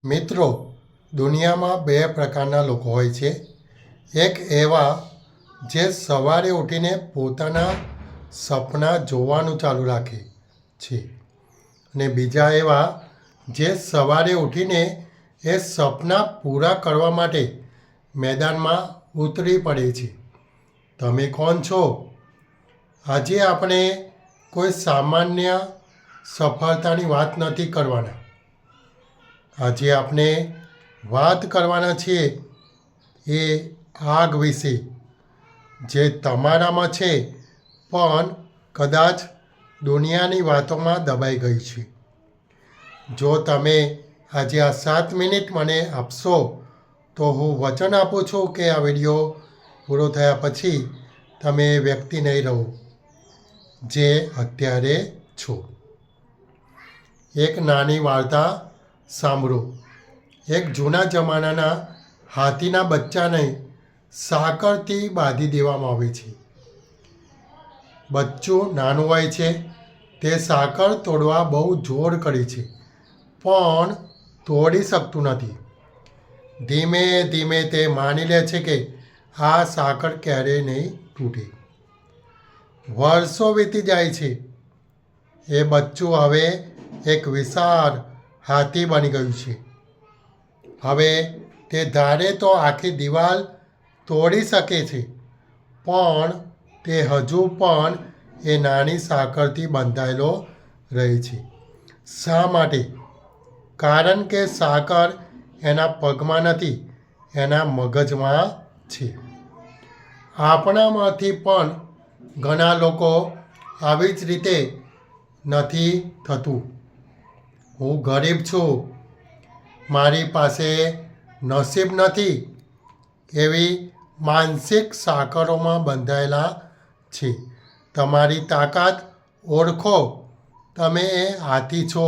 મિત્રો, દુનિયામાં બે પ્રકારના લોકો હોય છે. એક એવા જે સવારે ઉઠીને પોતાના સપના જોવાનું ચાલુ રાખે છે અને બીજા એવા જે સવારે ઉઠીને એ સપના પૂરા કરવા માટે મેદાનમાં ઉતરી પડે છે. તમે કોણ છો? આજે આપણે કોઈ સામાન્ય સફળતાની વાત નથી કરવાના. આજે આપણે વાત કરવાના છીએ એ આગ વિશે જે તમારામાં છે પણ કદાચ દુનિયાની વાતોમાં દબાઈ ગઈ છે. જો તમે આજે આ 7 મિનિટ મને આપશો તો હું વચન આપું છું કે આ વિડીયો પૂરો થયા પછી તમે એ વ્યક્તિ નહીં રહો જે અત્યારે છો. એક નાની વાર્તા સાંભળો. એક જૂના જમાનાના હાથીના બચ્ચાને સાંકળથી બાંધી દેવામાં આવે છે. બચ્ચું નાનું હોય છે, તે સાંકળ તોડવા બહુ જોર કરે છે પણ તોડી શકતું નથી. ધીમે ધીમે તે માની લે છે કે આ સાંકળ ક્યારેય નહીં તૂટે. વર્ષો વીતી જાય છે. એ બચ્ચું હવે એક વિશાળ હાથી બની ગયું છે. હવે તે ધારે તો આખી દિવાલ તોડી શકે છે પણ તે હજુ પણ એ નાની સાંકળથી બંધાયેલો રહે છે. શા માટે? કારણ કે સાંકળ એના પગમાં નથી, એના મગજમાં છે. આપણામાંથી પણ ઘણા લોકો આવી જ રીતે નથી થતું. હું ગરીબ છું, મારી પાસે નસીબ નથી, એવી માનસિક સાંકળોમાં બંધાયેલા છે. તમારી તાકાત ઓળખો. તમે એ હાથી છો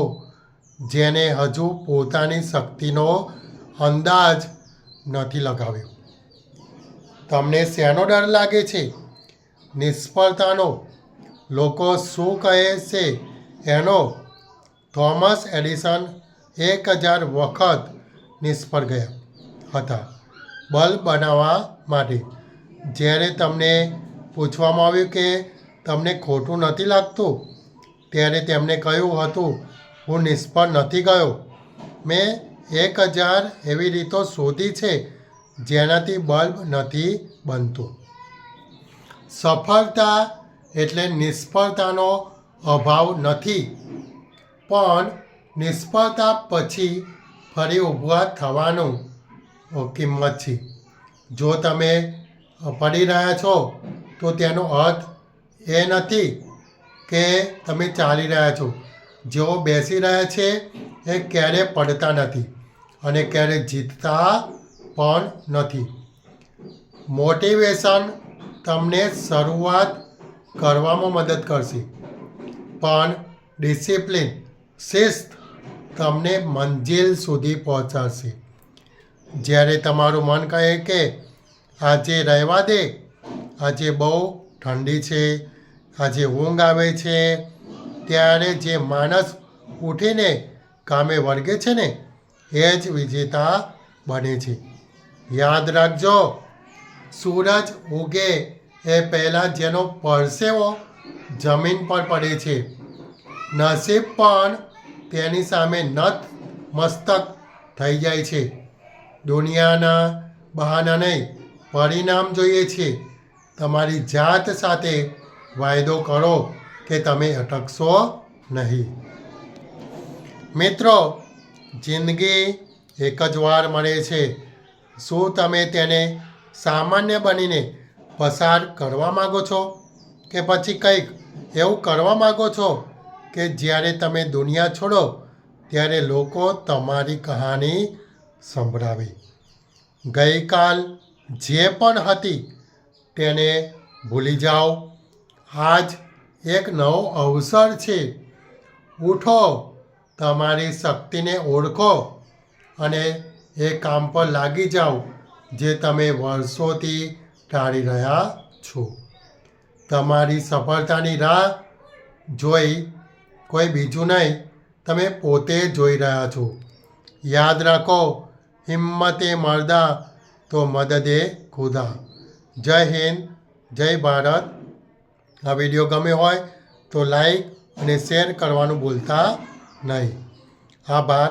જેને હજુ પોતાની શક્તિનો અંદાજ નથી લગાવ્યો. તમને શેનો ડર લાગે છે? નિષ્ફળતાનો? લોકો શું કહે છે એનો? થોમસ એડિસન 1000 વખત નિષ્ફળ ગયા હતા બલ્બ બનાવવા માટે. જ્યારે તમને પૂછવામાં આવ્યું કે તમને ખોટું નથી લાગતું ત્યારે તેમણે કહ્યું હતું, હું નિષ્ફળ નથી ગયો. મેં 1000 એવી રીતો શોધી છે જેનાથી બલ્બ નથી બનતું. સફળતા એટલે નિષ્ફળતાનો અભાવ નથી પણ નિષ્ફળતા પછી ફરી ઊભા થવાનું કિંમત છે. જો તમે પડી રહ્યા છો તો તેનો અર્થ એ નથી કે તમે ચાલી રહ્યા છો. જેઓ બેસી રહ્યા છે એ ક્યારેય પડતા નથી અને ક્યારેય જીતતા પણ નથી. મોટિવેશન તમને શરૂઆત કરવામાં મદદ કરશે પણ ડિસિપ્લિન, શિસ્ત તમને મંજિલ સુધી પહોંચાડશે. જ્યારે તમારું મન કહે કે આજે રહેવા દે, આજે બહુ ઠંડી છે, આજે ઊંઘ આવે છે, ત્યારે જે માણસ ઉઠીને કામે વળગે છે ને એ જ વિજેતા બને છે. યાદ રાખજો, સૂરજ ઉગે એ પહેલાં જેનો પરસેવો જમીન પર પડે છે, નસીબ પણ તેની સામે નતમસ્તક થઈ જાય છે. દુનિયાના બહાના નહીં, પરિણામ જોઈએ છે. તમારી જાત સાથે વાયદો કરો કે તમે અટકશો નહીં. મિત્રો, જિંદગી એક જ વાર મળે છે. શું તમે તેને સામાન્ય બનીને પસાર કરવા માગો છો કે પછી કંઈક એવું કરવા માગો છો કે જ્યારે તમે દુનિયા છોડો ત્યારે લોકો તમારી કહાની સંભળાવે? ગઈકાલ જે પણ હતી તેને ભૂલી જાઓ. આજ એક નવો અવસર છે. ઉઠો, તમારી શક્તિને ઓળખો અને એ કામ પર લાગી જાઓ જે તમે વર્ષોથી ટાળી રહ્યા છો. તમારી સફળતાની રાહ જોઈ કોઈ બીજું નહીં, તમે પોતે જોઈ રહ્યા છો. યાદ રાખો, હિમ્મતે મર્દા તો મદદે ખુદા. જય હિન્દ, જય ભારત. આ વિડીયો ગમે હોય તો લાઈક અને શેર કરવાનું ભૂલતા નહીં. આભાર.